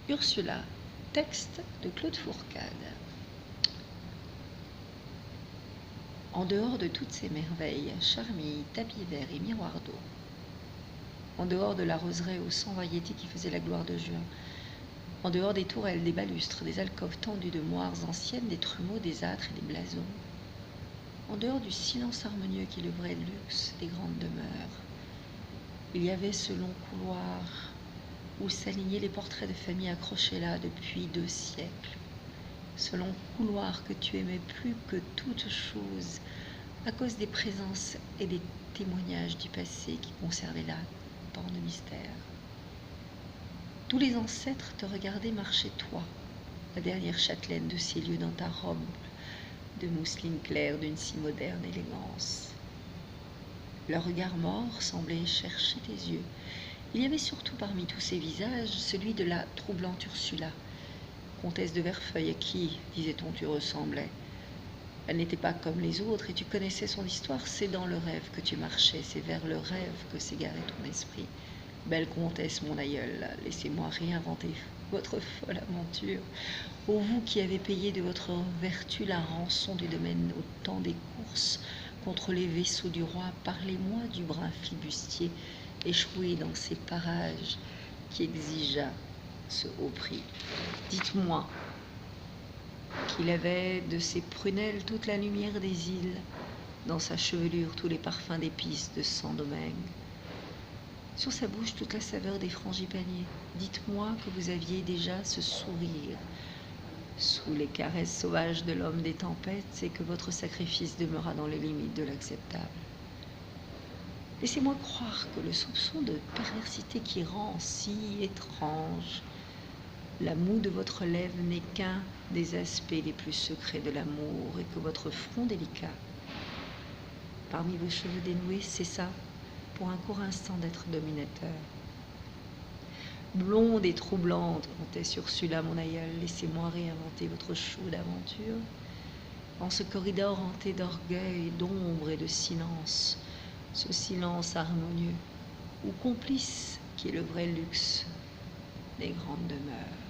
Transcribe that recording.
Ursula, texte de Claude Fourcade. En dehors de toutes ces merveilles, charmilles, tapis verts et miroirs d'eau, en dehors de la roseraie aux 100 variétés qui faisaient la gloire de juin, en dehors des tourelles, des balustres, des alcôves tendues de moires anciennes, des trumeaux, des âtres et des blasons, en dehors du silence harmonieux qui est le vrai luxe des grandes demeures, il y avait ce long couloir où s'alignaient les portraits de famille accrochés là depuis 2 siècles. Ce long couloir que tu aimais plus que toute chose à cause des présences et des témoignages du passé qui conservaient là tant de mystère. Tous les ancêtres te regardaient marcher toi, la dernière châtelaine de ces lieux dans ta robe de mousseline claire d'une si moderne élégance. Leur regard mort semblait chercher tes yeux. Il y avait surtout parmi tous ces visages celui de la troublante Ursula, comtesse de Verfeuille, à qui, disait-on, tu ressemblais. Elle n'était pas comme les autres et tu connaissais son histoire. C'est dans le rêve que tu marchais, c'est vers le rêve que s'égarait ton esprit. Belle comtesse, mon aïeul, laissez-moi réinventer votre folle aventure. Ô vous qui avez payé de votre vertu la rançon du domaine au temps des courses contre les vaisseaux du roi, parlez-moi du brun flibustier échoué dans ces parages qui exigea ce haut prix. Dites-moi qu'il avait de ses prunelles toute la lumière des îles, dans sa chevelure tous les parfums d'épices de Saint-Domingue, sur sa bouche toute la saveur des frangipaniers. Dites-moi que vous aviez déjà ce sourire sous les caresses sauvages de l'homme des tempêtes et que votre sacrifice demeura dans les limites de l'acceptable. Laissez-moi croire que le soupçon de perversité qui rend si étrange la moue de votre lèvre n'est qu'un des aspects les plus secrets de l'amour et que votre front délicat, parmi vos cheveux dénoués, cessa pour un court instant d'être dominateur. Blonde et troublante, comtesse Ursula, mon aïeul, laissez-moi réinventer votre chaude aventure. En ce corridor hanté d'orgueil, d'ombre et de silence, ce silence harmonieux, ou complice qui est le vrai luxe des grandes demeures.